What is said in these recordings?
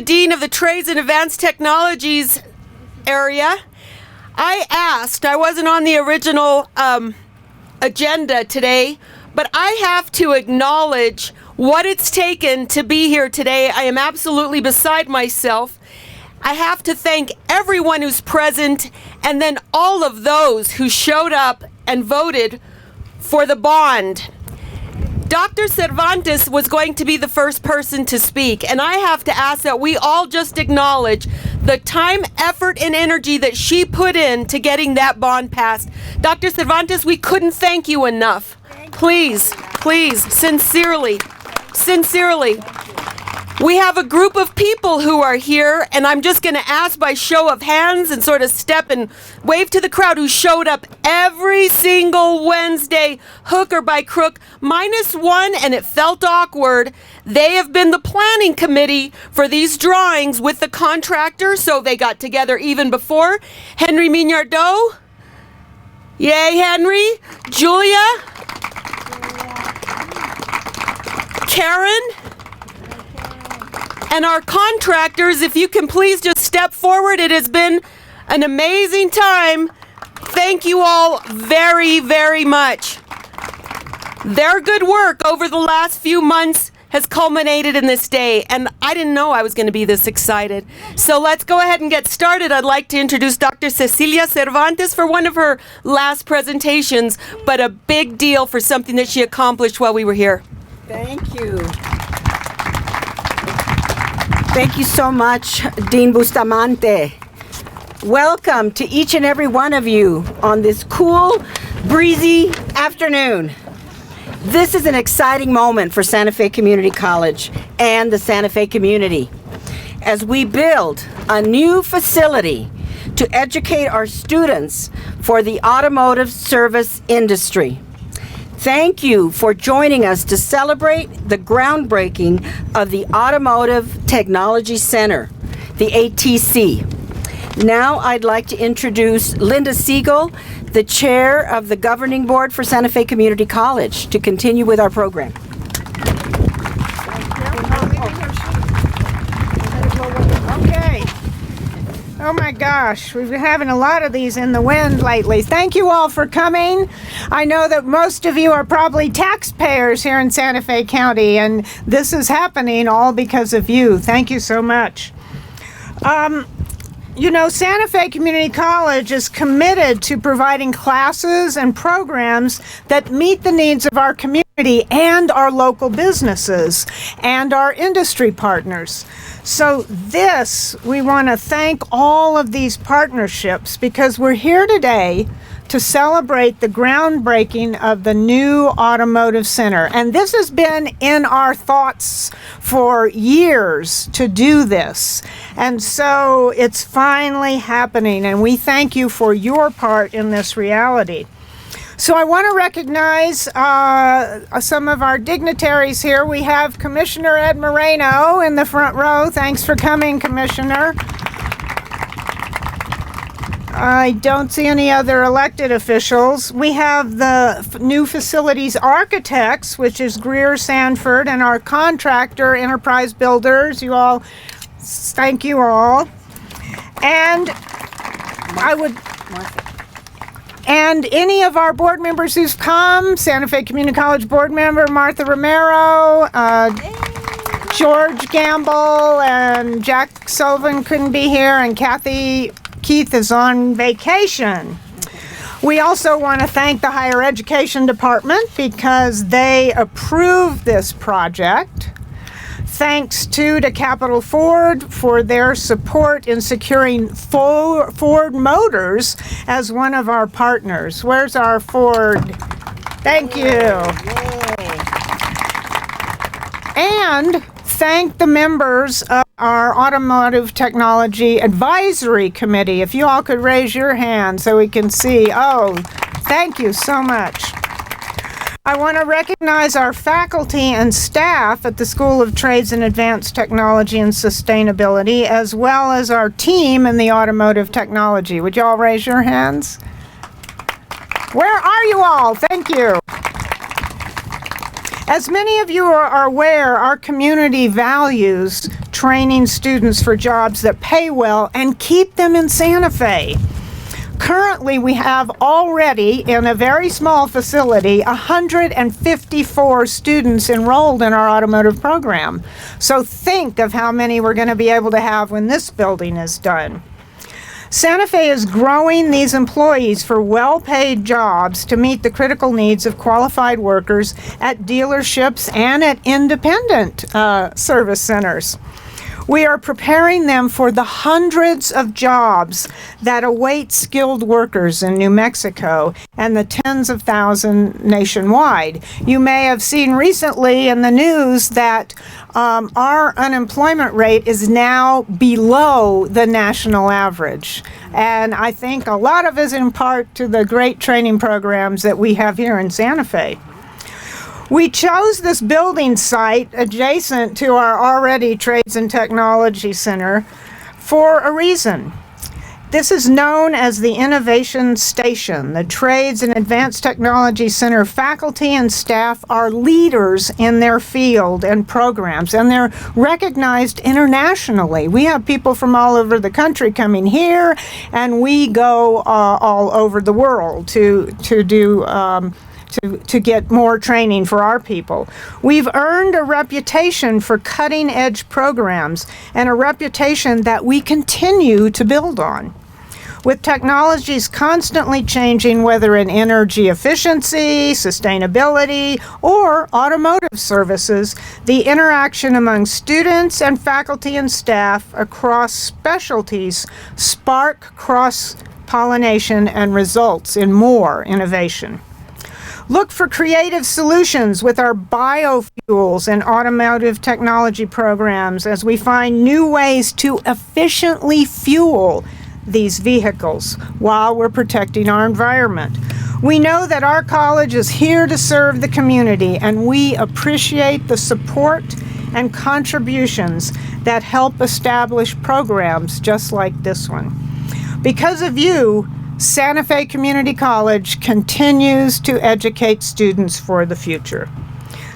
Dean of the Trades and Advanced Technologies area. I wasn't on the original agenda today, but I have to acknowledge what it's taken to be here today. I am absolutely beside myself. I have to thank everyone who's present and then all of those who showed up and voted for the bond. Dr. Cervantes was going to be the first person to speak, and I have to ask that we all just acknowledge the time, effort, and energy that she put in to getting that bond passed. Dr. Cervantes, we couldn't thank you enough. Please, sincerely. We have a group of people who are here, and I'm just going to ask by show of hands and sort of step and wave to the crowd who showed up every single Wednesday, hook or by crook, minus one, and it felt awkward. They have been the planning committee for these drawings with the contractor, so they got together even before. Henry Mignardeau. Yay, Henry. Julia. Karen. And our contractors, if you can please just step forward. It has been an amazing time. Thank you all very, very much. Their good work over the last few months has culminated in this day, and I didn't know I was going to be this excited. So let's go ahead and get started. I'd like to introduce Dr. Cecilia Cervantes for one of her last presentations, but a big deal for something that she accomplished while we were here. Thank you. Thank you so much, Dean Bustamante. Welcome to each and every one of you on this cool, breezy afternoon. This is an exciting moment for Santa Fe Community College and the Santa Fe community as we build a new facility to educate our students for the automotive service industry. Thank you for joining us to celebrate the groundbreaking of the Automotive Technology Center, the ATC. Now I'd like to introduce Linda Siegel, the chair of the governing board for Santa Fe Community College, to continue with our program. Okay. Oh my gosh, we've been having a lot of these in the wind lately. Thank you all for coming. I know that most of you are probably taxpayers here in Santa Fe County, and this is happening all because of you. Thank you so much. You know, Santa Fe Community College is committed to providing classes and programs that meet the needs of our community and our local businesses and our industry partners. So we want to thank all of these partnerships because we're here today to celebrate the groundbreaking of the new Automotive Center. And this has been in our thoughts for years to do this. And so it's finally happening, and we thank you for your part in this reality. So I want to recognize some of our dignitaries here. We have Commissioner Ed Moreno in the front row. Thanks for coming, Commissioner. I don't see any other elected officials. We have the new facilities architects, which is Greer Sanford, and our contractor, Enterprise Builders. You all, thank you all. And and any of our board members who've come, Santa Fe Community College board member Martha Romero, George Gamble, and Jack Sullivan couldn't be here, and Keith is on vacation. We also want to thank the Higher Education Department because they approved this project. Thanks to Capital Ford for their support in securing Ford Motors as one of our partners. Where's our Ford? Thank you. And thank the members of our Automotive Technology Advisory Committee. If you all could raise your hand so we can see. Oh, thank you so much. I want to recognize our faculty and staff at the School of Trades and Advanced Technology and Sustainability, as well as our team in the Automotive Technology. Would you all raise your hands? Where are you all? Thank you. As many of you are aware, our community values training students for jobs that pay well and keep them in Santa Fe. Currently, we have already, in a very small facility, 154 students enrolled in our automotive program. So think of how many we're going to be able to have when this building is done. Santa Fe is growing these employees for well-paid jobs to meet the critical needs of qualified workers at dealerships and at independent service centers. We are preparing them for the hundreds of jobs that await skilled workers in New Mexico and the tens of thousands nationwide. You may have seen recently in the news that our unemployment rate is now below the national average. And I think a lot of it is in part to the great training programs that we have here in Santa Fe. We chose this building site adjacent to our already Trades and Technology Center for a reason. This is known as the Innovation Station. The Trades and Advanced Technology Center faculty and staff are leaders in their field and programs, and they're recognized internationally. We have people from all over the country coming here, and we go all over the world to get more training for our people. We've earned a reputation for cutting-edge programs and a reputation that we continue to build on. With technologies constantly changing, whether in energy efficiency, sustainability, or automotive services, the interaction among students and faculty and staff across specialties spark cross-pollination and results in more innovation. Look for creative solutions with our biofuels and automotive technology programs as we find new ways to efficiently fuel these vehicles while we're protecting our environment. We know that our college is here to serve the community, and we appreciate the support and contributions that help establish programs just like this one. Because of you, Santa Fe Community College continues to educate students for the future.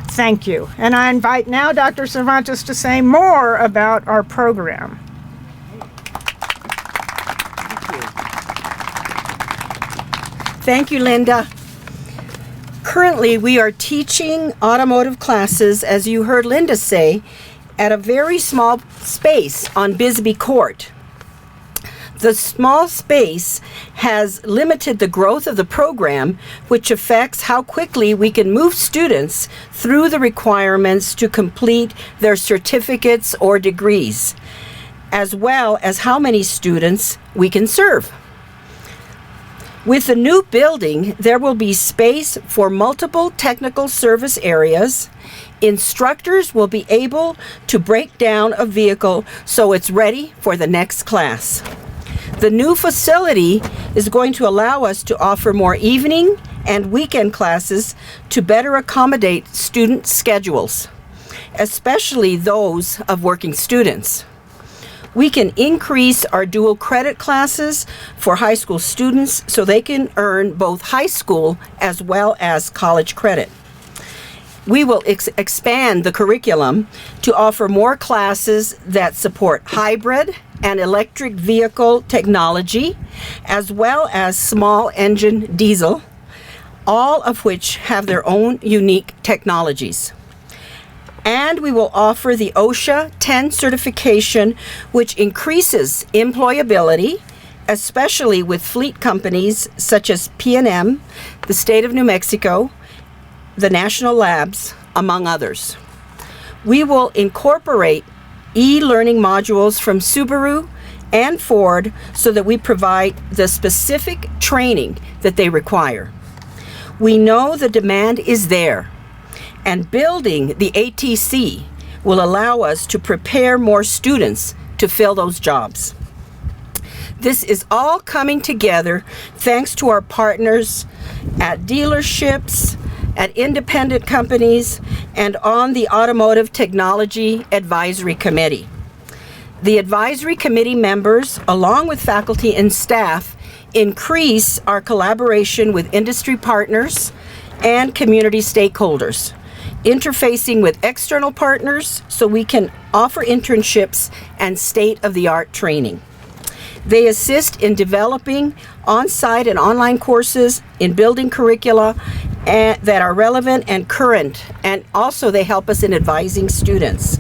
Thank you. And I invite now Dr. Cervantes to say more about our program. Thank you, Linda. Currently, we are teaching automotive classes, as you heard Linda say, at a very small space on Bisbee Court. The small space has limited the growth of the program, which affects how quickly we can move students through the requirements to complete their certificates or degrees, as well as how many students we can serve. With the new building, there will be space for multiple technical service areas. Instructors will be able to break down a vehicle so it's ready for the next class. The new facility is going to allow us to offer more evening and weekend classes to better accommodate student schedules, especially those of working students. We can increase our dual credit classes for high school students so they can earn both high school as well as college credit. We will expand the curriculum to offer more classes that support hybrid and electric vehicle technology, as well as small engine diesel, all of which have their own unique technologies. And we will offer the OSHA 10 certification, which increases employability, especially with fleet companies such as P&M, the state of New Mexico, the national labs, among others. We will incorporate e-learning modules from Subaru and Ford so that we provide the specific training that they require. We know the demand is there, and building the ATC will allow us to prepare more students to fill those jobs. This is all coming together thanks to our partners at dealerships, at independent companies, and on the Automotive Technology Advisory Committee. The advisory committee members, along with faculty and staff, increase our collaboration with industry partners and community stakeholders. interfacing with external partners so we can offer internships and state-of-the-art training. They assist in developing on-site and online courses, in building curricula that are relevant and current, and also they help us in advising students.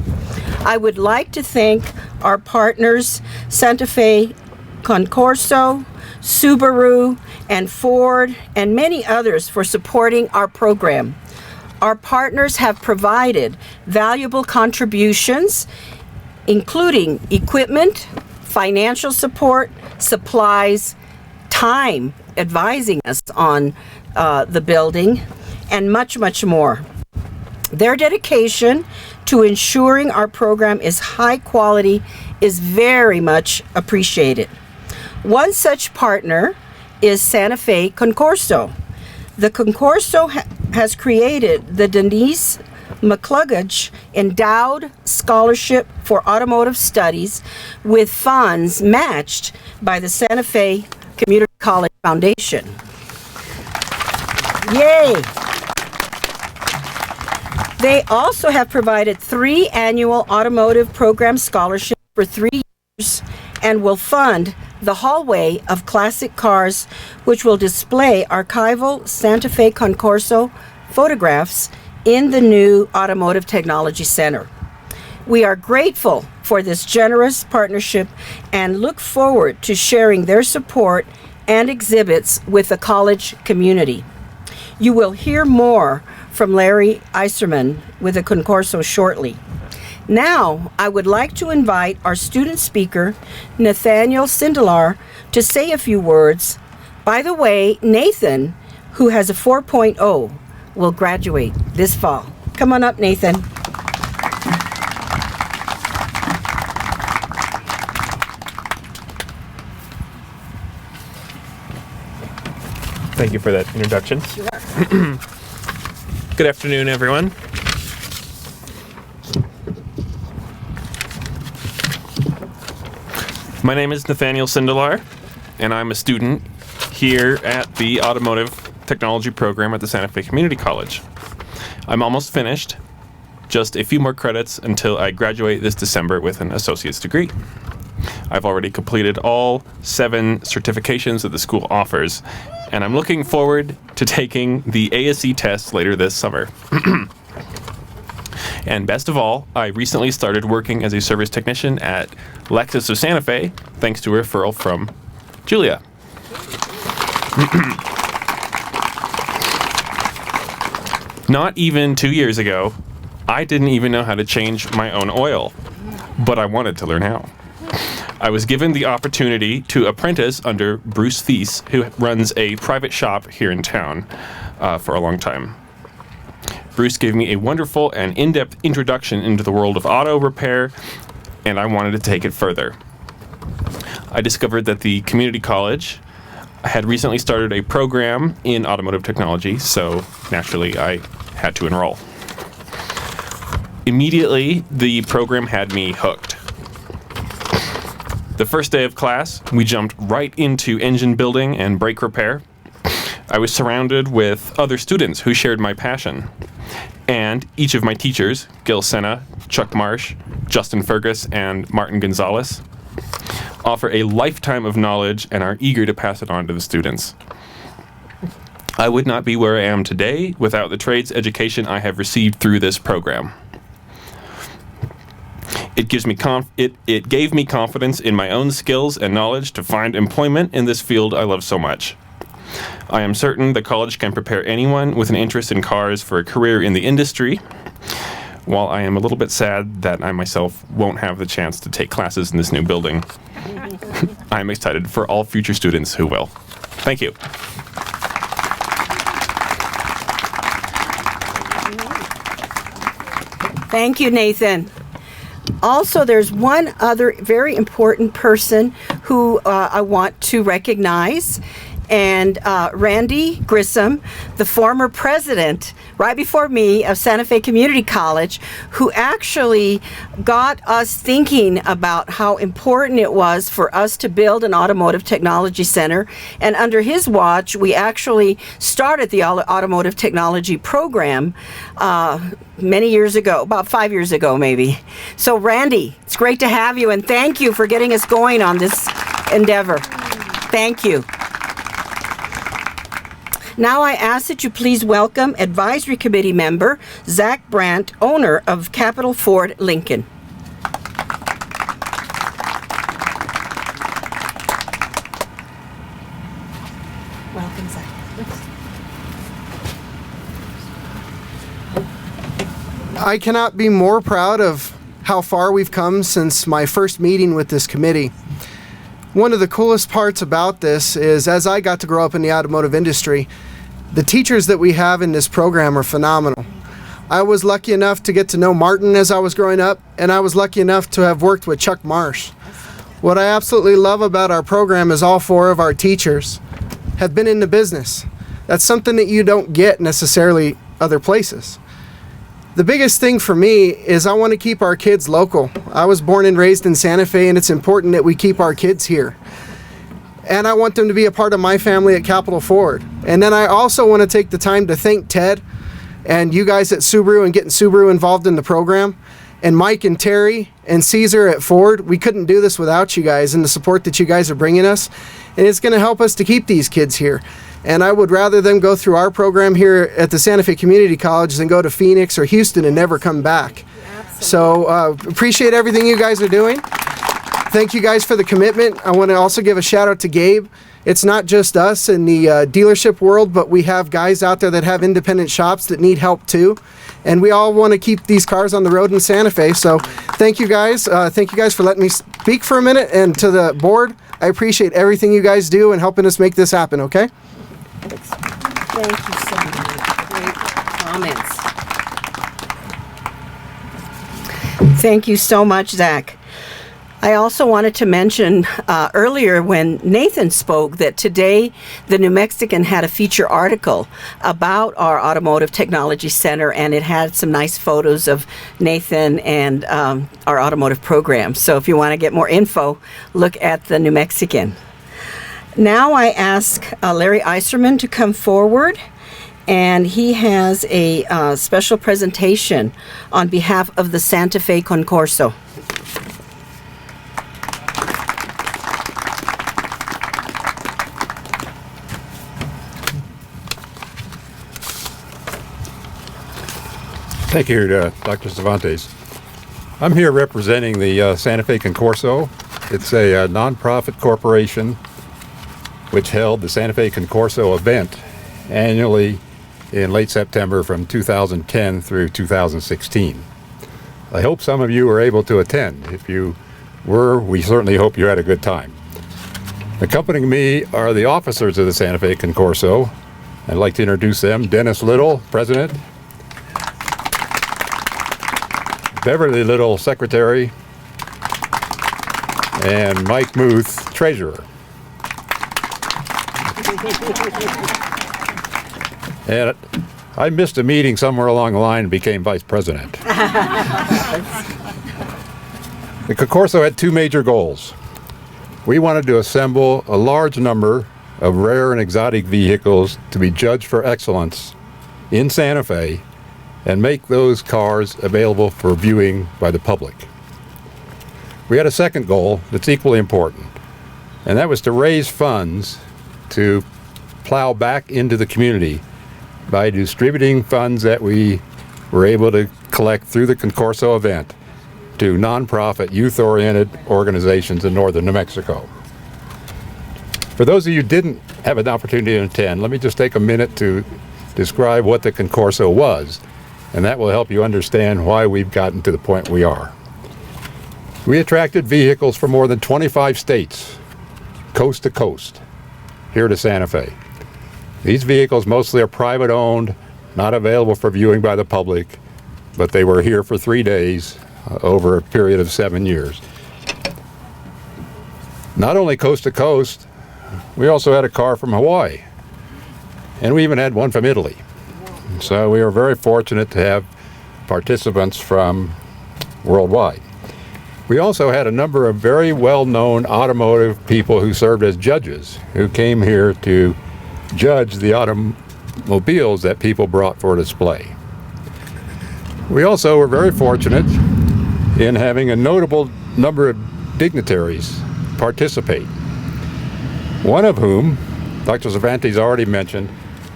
I would like to thank our partners, Santa Fe Concorso, Subaru, and Ford, and many others for supporting our program. Our partners have provided valuable contributions, including equipment, financial support, supplies, time advising us on the building, and much, much more. Their dedication to ensuring our program is high quality is very much appreciated. One such partner is Santa Fe Concorso. The Concorso has created the Denise McCluggage Endowed Scholarship for Automotive Studies with funds matched by the Santa Fe Community College Foundation. Yay! They also have provided 3 annual automotive program scholarships for 3 years and will fund the hallway of classic cars, which will display archival Santa Fe Concorso photographs in the new Automotive Technology Center. We are grateful for this generous partnership and look forward to sharing their support and exhibits with the college community. You will hear more from Larry Eiserman with the Concorso shortly. Now, I would like to invite our student speaker, Nathaniel Sindelar, to say a few words. By the way, Nathan, who has a 4.0, will graduate this fall. Come on up, Nathan. Thank you for that introduction. Sure. Good afternoon, everyone. My name is Nathaniel Sindelar, and I'm a student here at the Automotive Technology program at the Santa Fe Community College. I'm almost finished, just a few more credits until I graduate this December with an associate's degree. I've already completed all 7 certifications that the school offers, and I'm looking forward to taking the ASE test later this summer. And best of all, I recently started working as a service technician at Lexus of Santa Fe, thanks to a referral from Julia. Not even 2 years ago, I didn't even know how to change my own oil, but I wanted to learn how. I was given the opportunity to apprentice under Bruce Thies, who runs a private shop here in town for a long time. Bruce gave me a wonderful and in-depth introduction into the world of auto repair, and I wanted to take it further. I discovered that the community college had recently started a program in automotive technology, so naturally I had to enroll. Immediately, the program had me hooked. The first day of class, we jumped right into engine building and brake repair. I was surrounded with other students who shared my passion. And each of my teachers, Gil Senna, Chuck Marsh, Justin Fergus, and Martin Gonzalez, offer a lifetime of knowledge and are eager to pass it on to the students. I would not be where I am today without the trades education I have received through this program. It gave me confidence in my own skills and knowledge to find employment in this field I love so much. I am certain the college can prepare anyone with an interest in cars for a career in the industry, while I am a little bit sad that I myself won't have the chance to take classes in this new building. I am excited for all future students who will. Thank you. Thank you, Nathan. Also, there's one other very important person who I want to recognize, and Randy Grissom, the former president, right before me, of Santa Fe Community College, who actually got us thinking about how important it was for us to build an automotive technology center. And under his watch, we actually started the automotive technology program many years ago, about 5 years ago maybe. So Randy, it's great to have you, and thank you for getting us going on this endeavor. Thank you. Now I ask that you please welcome Advisory Committee member Zach Brandt, owner of Capital Ford Lincoln. Welcome, Zach. I cannot be more proud of how far we've come since my first meeting with this committee. One of the coolest parts about this is, as I got to grow up in the automotive industry, the teachers that we have in this program are phenomenal. I was lucky enough to get to know Martin as I was growing up, and I was lucky enough to have worked with Chuck Marsh. What I absolutely love about our program is all four of our teachers have been in the business. That's something that you don't get necessarily other places. The biggest thing for me is I want to keep our kids local. I was born and raised in Santa Fe, and it's important that we keep our kids here. And I want them to be a part of my family at Capital Ford. And then I also want to take the time to thank Ted and you guys at Subaru and getting Subaru involved in the program. And Mike and Terry and Caesar at Ford. We couldn't do this without you guys and the support that you guys are bringing us. And it's going to help us to keep these kids here. And I would rather them go through our program here at the Santa Fe Community College than go to Phoenix or Houston and never come back. Absolutely. So appreciate everything you guys are doing. Thank you guys for the commitment. I want to also give a shout out to Gabe. It's not just us in the dealership world, but we have guys out there that have independent shops that need help too. And we all want to keep these cars on the road in Santa Fe. So thank you guys. Thank you guys for letting me speak for a minute. And to the board, I appreciate everything you guys do and helping us make this happen, okay? Thank you so much. Great comments. Thank you so much, Zach. I also wanted to mention earlier when Nathan spoke that today the New Mexican had a feature article about our Automotive Technology Center, and it had some nice photos of Nathan and our automotive program. So if you want to get more info, look at the New Mexican. Now I ask Larry Eiserman to come forward, and he has a special presentation on behalf of the Santa Fe Concorso. Thank you, Dr. Cervantes. I'm here representing the Santa Fe Concorso. It's a nonprofit corporation which held the Santa Fe Concorso event annually in late September from 2010 through 2016. I hope some of you were able to attend. If you were, we certainly hope you had a good time. Accompanying me are the officers of the Santa Fe Concorso. I'd like to introduce them. Dennis Little, President. Beverly Little, Secretary. And Mike Muth, Treasurer. And I missed a meeting somewhere along the line and became Vice President. The Concorso had two major goals. We wanted to assemble a large number of rare and exotic vehicles to be judged for excellence in Santa Fe and make those cars available for viewing by the public. We had a second goal that's equally important, and that was to raise funds to plow back into the community by distributing funds that we were able to collect through the Concorso event to nonprofit, youth-oriented organizations in northern New Mexico. For those of you who didn't have an opportunity to attend, let me just take a minute to describe what the Concorso was, and that will help you understand why we've gotten to the point we are. We attracted vehicles from more than 25 states, coast to coast, here to Santa Fe. These vehicles mostly are private owned, not available for viewing by the public, but they were here for 3 days over a period of 7 years. Not only coast to coast, we also had a car from Hawaii. And we even had one from Italy. So we were very fortunate to have participants from worldwide. We also had a number of very well-known automotive people who served as judges, who came here to judge the automobiles that people brought for display. We also were very fortunate in having a notable number of dignitaries participate. One of whom, Dr. Cervantes already mentioned,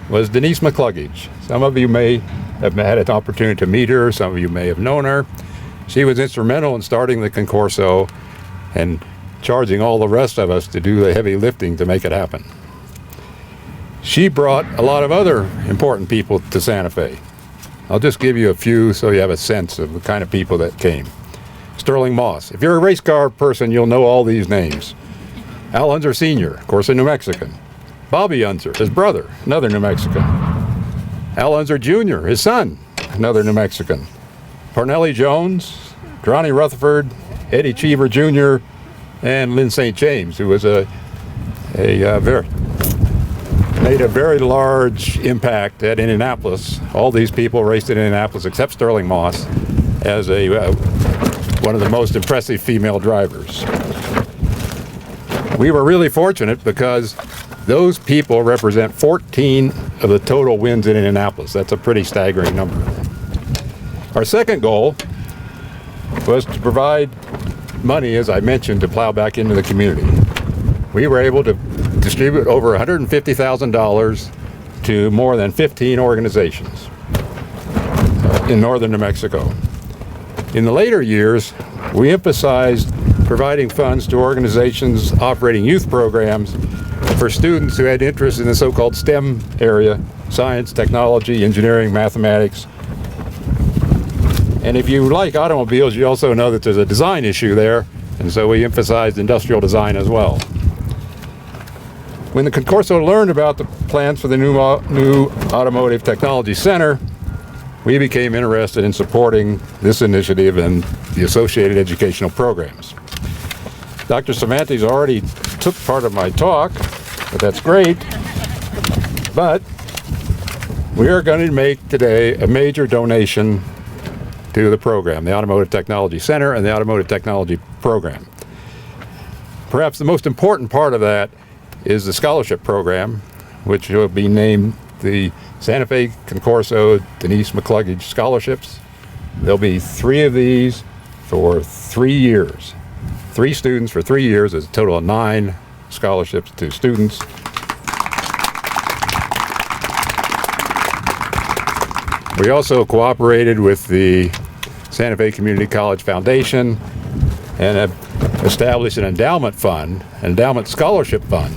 was Denise McCluggage. Some of you may have had an opportunity to meet her, some of you may have known her. She was instrumental in starting the Concorso and charging all the rest of us to do the heavy lifting to make it happen. She brought a lot of other important people to Santa Fe. I'll just give you a few so you have a sense of the kind of people that came. Sterling Moss. If you're a race car person, you'll know all these names. Al Unser Sr., of course, a New Mexican. Bobby Unser, his brother, another New Mexican. Al Unser Jr., his son, another New Mexican. Parnelli Jones, Ronnie Rutherford, Eddie Cheever Jr., and Lynn St. James, who was made a very large impact at Indianapolis. All these people raced in Indianapolis except Sterling Moss as one of the most impressive female drivers. We were really fortunate because those people represent 14 of the total wins in Indianapolis. That's a pretty staggering number. Our second goal was to provide money, as I mentioned, to plow back into the community. We were able to distribute over $150,000 to more than 15 organizations in northern New Mexico. In the later years, we emphasized providing funds to organizations operating youth programs for students who had interest in the so-called STEM area: science, technology, engineering, mathematics. And if you like automobiles, you also know that there's a design issue there, and so we emphasized industrial design as well. When the Concorso learned about the plans for the new Automotive Technology Center, we became interested in supporting this initiative and the associated educational programs. Dr. Cervantes already took part of my talk, but that's great. But we are going to make today a major donation to the program, the Automotive Technology Center and the Automotive Technology Program. Perhaps the most important part of that is the scholarship program, which will be named the Santa Fe Concorso Denise McCluggage Scholarships. There'll be 3 of these for 3 years. 3 students for 3 years is a total of 9 scholarships to students. We also cooperated with the Santa Fe Community College Foundation and have established an endowment fund, an endowment scholarship fund,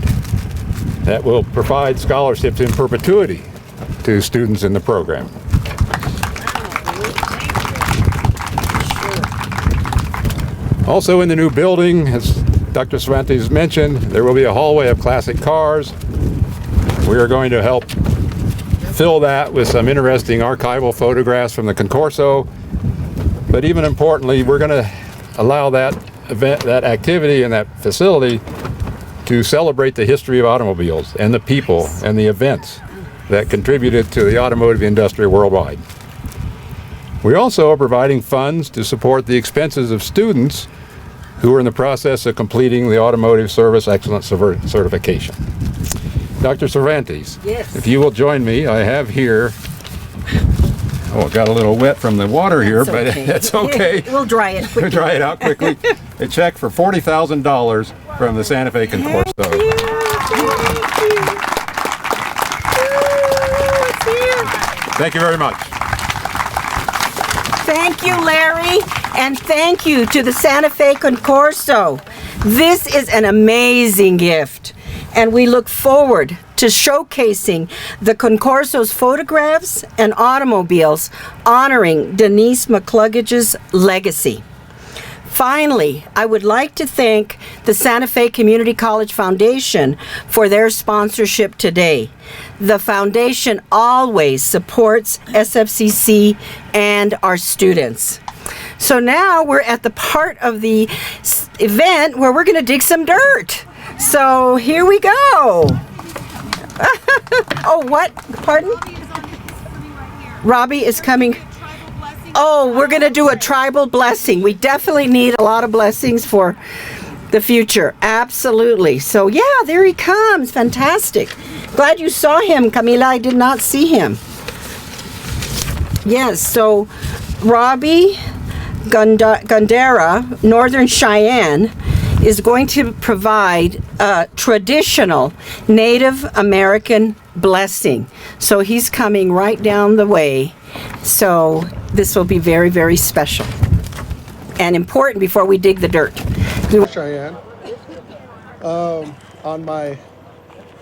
that will provide scholarships in perpetuity to students in the program. Also in the new building, as Dr. Cervantes mentioned, there will be a hallway of classic cars. We are going to help fill that with some interesting archival photographs from the Concorso. But even importantly, we're going to allow that event, that activity and that facility to celebrate the history of automobiles and the people and the events that contributed to the automotive industry worldwide. We also are providing funds to support the expenses of students who are in the process of completing the Automotive Service Excellence Certification. Dr. Cervantes, Yes. if you will join me, I have here, it got a little wet from the water here, but okay. that's okay. We'll dry it quickly. Dry it out quickly. A check for $40,000 from the Santa Fe Concorso. Thank you very much. Thank you, Larry, and thank you to the Santa Fe Concorso. This is an amazing gift, and we look forward to showcasing the Concorso's photographs and automobiles honoring Denise McCluggage's legacy. Finally, I would like to thank the Santa Fe Community College Foundation for their sponsorship today. The foundation always supports SFCC and our students. So now we're at the part of the event where we're going to dig some dirt. So here we go. Oh, what? Pardon? Robbie is coming. Oh, we're going to do a tribal blessing. We definitely need a lot of blessings for the future. Absolutely. So yeah, there he comes. Fantastic. Glad you saw him, Camila. I did not see him. Yes, so Robbie Gundera, Northern Cheyenne, is going to provide a traditional Native American blessing. So he's coming right down the way. So this will be very, very special and important before we dig the dirt. Cheyenne. On my, I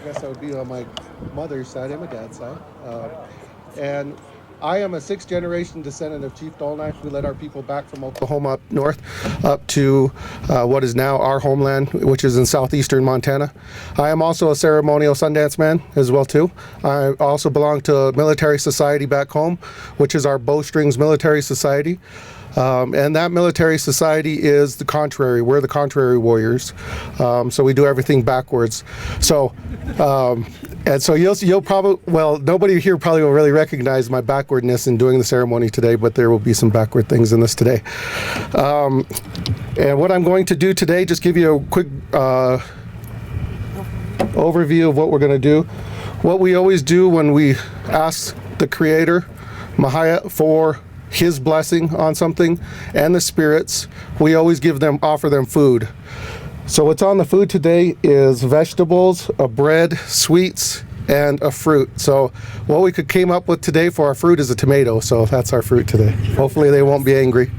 guess that would be on my mother's side and my dad's side. And I am a sixth generation descendant of Chief Dolknife. We led our people back from Oklahoma up north up to what is now our homeland, which is in southeastern Montana. I am also a ceremonial Sundance man as well too. I also belong to a military society back home, which is our Bowstrings Military Society. And that military society is the contrary. We're the contrary warriors. So we do everything backwards. So, and so you'll probably, well, nobody here probably will really recognize my backwardness in doing the ceremony today, but there will be some backward things in this today. And what I'm going to do today, just give you a quick overview of what we're going to do. What we always do when we ask the Creator, Mahaya, for his blessing on something and the spirits, we always offer them food. So what's on the food today is vegetables, a bread, sweets, and a fruit. So what we came up with today for our fruit is a tomato. So that's our fruit today. Hopefully they won't be angry.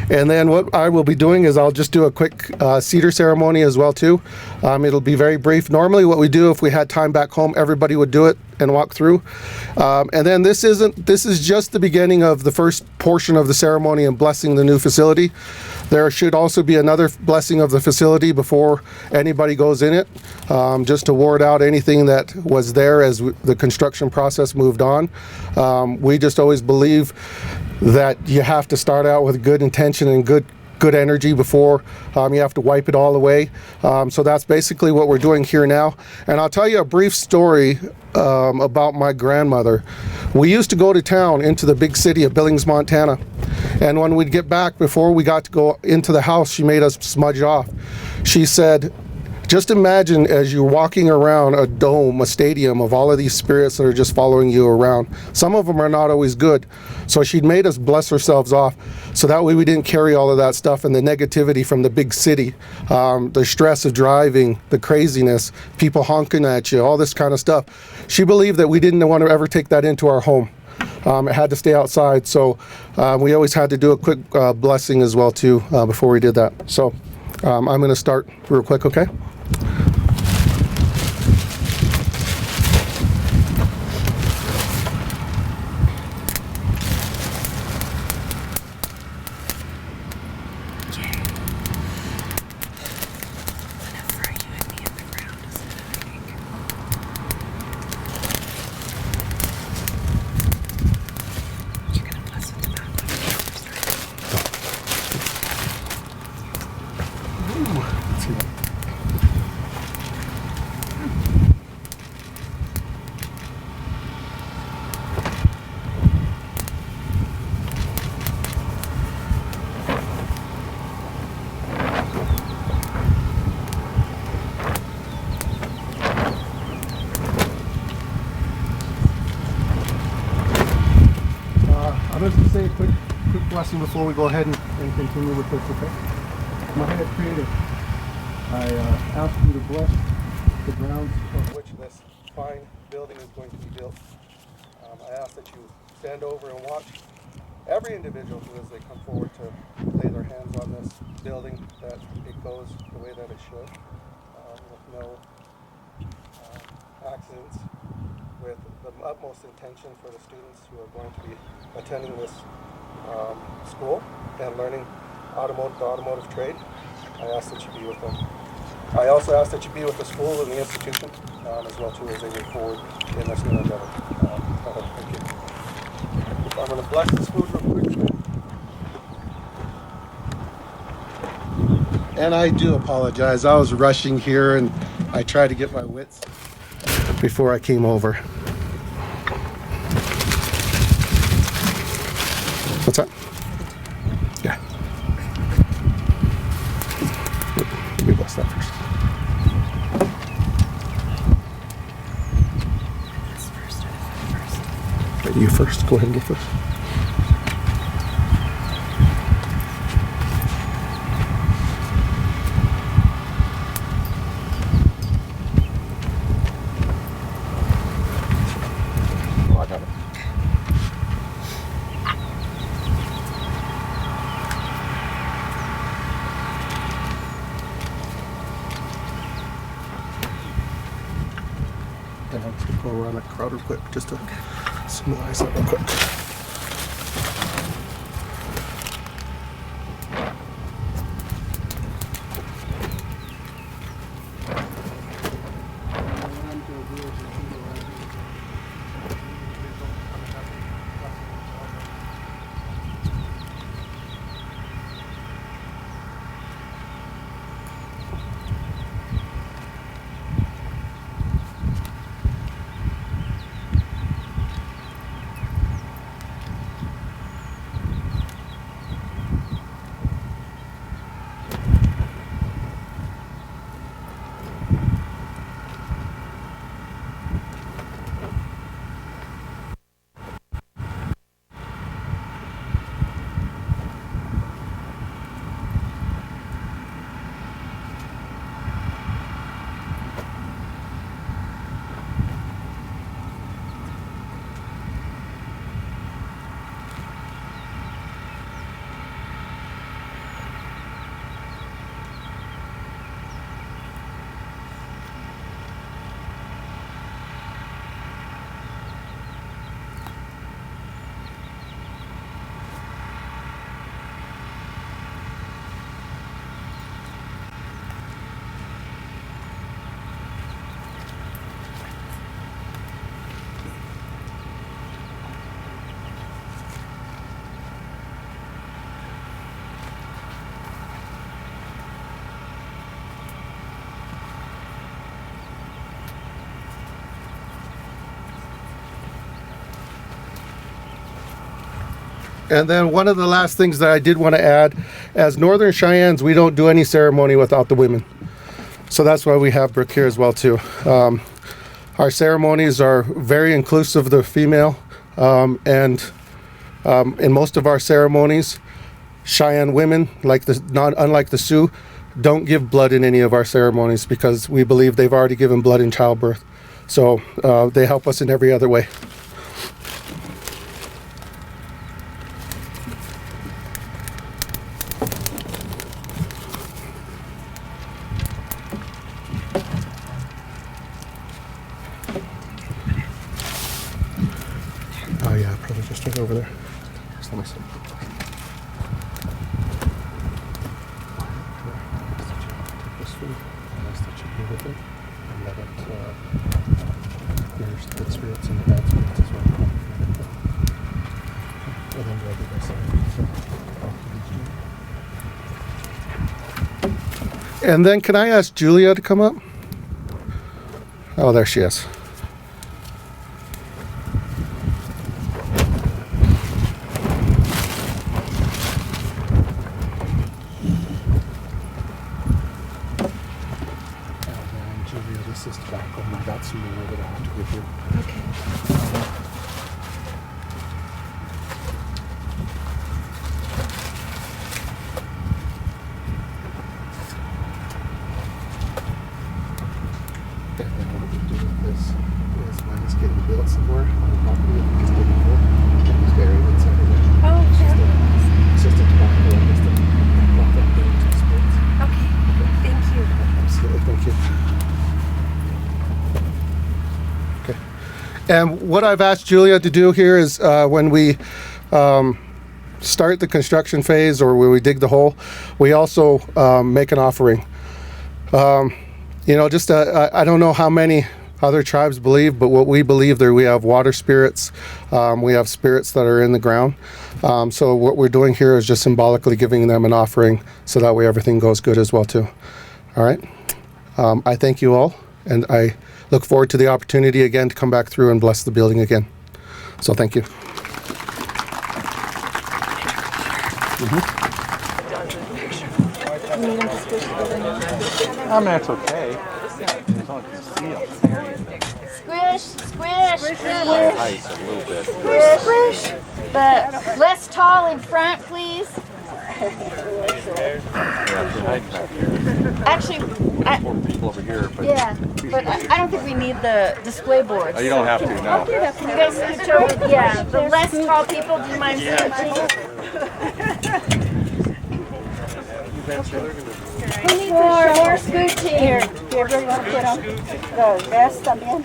And then what I will be doing is I'll just do a quick cedar ceremony as well too. It'll be very brief. Normally what we do, if we had time back home, everybody would do it and walk through. And then this is just the beginning of the first portion of the ceremony and blessing the new facility. There should also be another blessing of the facility before anybody goes in it, just to ward out anything that was there as the construction process moved on. We just always believe that you have to start out with good intention and good energy before you have to wipe it all away. So that's basically what we're doing here now. And I'll tell you a brief story about my grandmother. We used to go to town into the big city of Billings, Montana. And when we'd get back, before we got to go into the house, she made us smudge off. She said, just imagine as you're walking around a dome, a stadium of all of these spirits that are just following you around. Some of them are not always good. So she'd made us bless ourselves off. So that way we didn't carry all of that stuff and the negativity from the big city, the stress of driving, the craziness, people honking at you, all this kind of stuff. She believed that we didn't want to ever take that into our home. It had to stay outside. So we always had to do a quick blessing as well too before we did that. So I'm going to start real quick, okay? I'm just going to say a quick blessing before we go ahead and continue with this, okay? My head creator, I ask you to bless the grounds on which this fine building is going to be built. I ask that you stand over and watch every individual as they come forward to lay their hands on this building, that it goes the way that it should, with no accidents, with the utmost intention for the students who are going to be attending this school and learning the automotive trade. I ask that you be with them. I also ask that you be with the school and the institution as well too as they move forward in this new endeavor. Thank you. I'm going to bless this food real quick. And I do apologize. I was rushing here and I tried to get my wits before I came over. What's that? Yeah. Let me bless that first. Wait, you first. Go ahead and go first. Oh, I got it. And I'm just gonna go around that crowd real quick just to symbolize that real quick. And then one of the last things that I did want to add, as Northern Cheyennes, we don't do any ceremony without the women. So that's why we have Brooke here as well too. Our ceremonies are very inclusive of the female, and in most of our ceremonies, Cheyenne women, unlike the Sioux, don't give blood in any of our ceremonies because we believe they've already given blood in childbirth. So they help us in every other way. Oh yeah, probably just right over there. Just let me see. This food, and the chicken with it, and let it nourish the good spirits and the bad spirits as well. And then we'll do this. And then can I ask Julia to come up? Oh, there she is. This is tobacco, and I got some more that I have to give you. Okay. And then what we do with this is when it's getting built somewhere on the property, if it's getting built, and it's buried inside of it. Oh, sure. It's just a tobacco and just a drop that there into the spirits. Okay. Thank you. Absolutely, thank you. And what I've asked Julia to do here is when we start the construction phase or when we dig the hole, we also make an offering. You know, just I don't know how many other tribes believe, but what we believe there, we have water spirits, we have spirits that are in the ground. So what we're doing here is just symbolically giving them an offering so that way everything goes good as well too. All right. I thank you all, and I look forward to the opportunity again to come back through and bless the building again. So thank you. That's okay. Squish, squish, squish, Ice a little bit. squish. But less tall in front, please. Actually, People over here, but yeah, but I don't think we need the display boards. you don't have to. No. Can you guys scooch over? Yeah, the less tall people, do you mind scooching? More scooching. Here, everybody want to put on the vest también?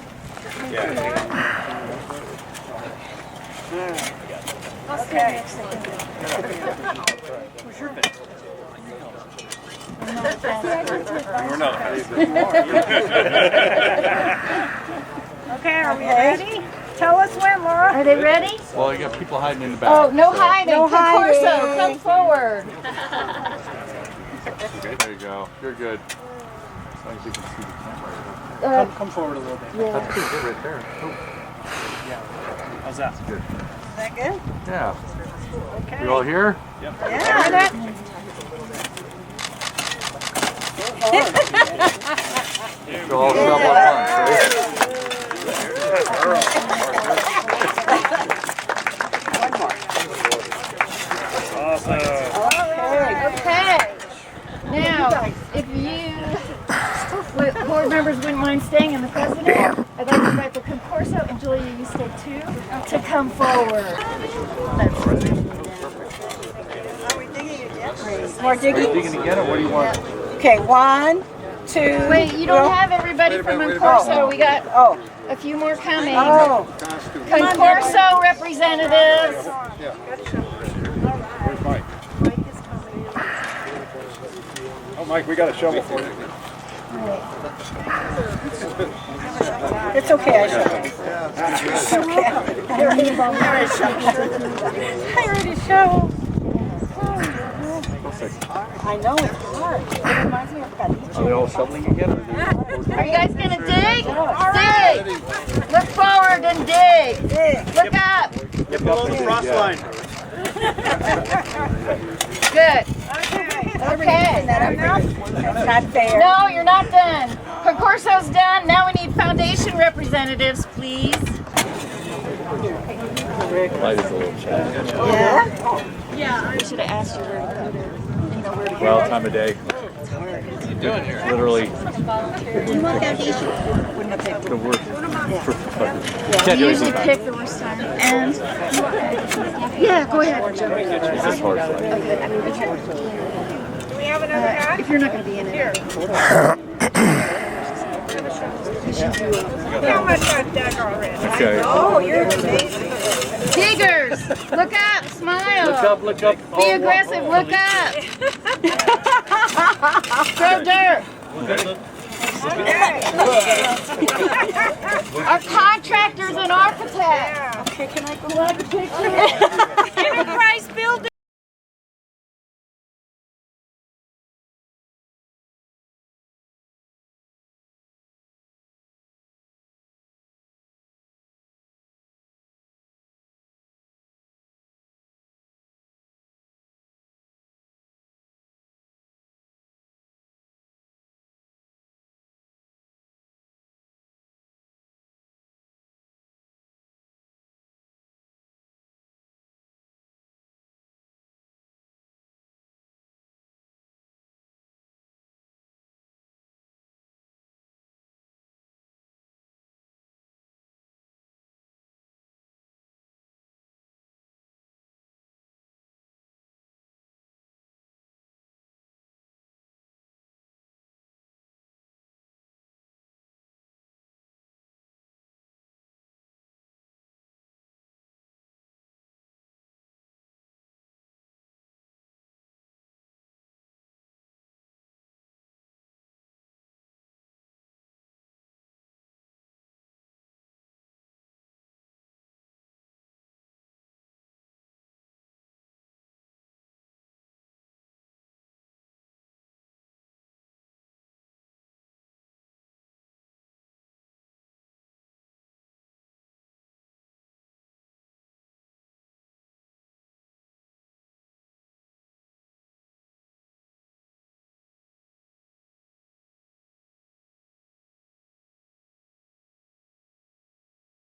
Okay. Okay, are we ready? Tell us when, Laura. Are they ready? Well, you got people hiding in the back. Oh, no hiding. No hiding. Corso, come forward. There you go. You're good. As long as you can see the camera. Come forward a little bit. That's pretty good right there. Oh, How's that? good. Is that good? Yeah. You all here? Yeah. You'll all shovel at once, right? Okay. Now, if you board members wouldn't mind staying in the president, I'd like to invite the concorso, and Julia, you stay too, to come forward. More Are you digging? digging again, or what do you want? Okay, 1, 2. Wait, you don't have everybody from concorso. We got Oh, a few more coming. oh. Concorso representatives. Where's Mike? Oh, Mike, we got a shovel for you. It's okay, I shoveled. It's okay. I already shoveled. I know, it's hard. It reminds me of Are they caliche. all shoveling again? Or Are you guys gonna dig? Dig! Look forward and dig. Look up. Get below the frost line. Good. Okay. That's not fair. No, you're not done. Concorso's done. Now we need foundation representatives, please. Light is a little chat. I should have asked you where to put it. Well, time of day. What are you doing here? Literally. The worst. Can't We do usually anything. pick the worst time. And yeah, go ahead. Is this hard? If you're not going to be in it. Okay. Oh, you're amazing. Diggers, look up, smile. Look up, look up. Be aggressive, look up. Throw dirt. Our contractors and architects. Okay, can I go? Want a picture? Enterprise building.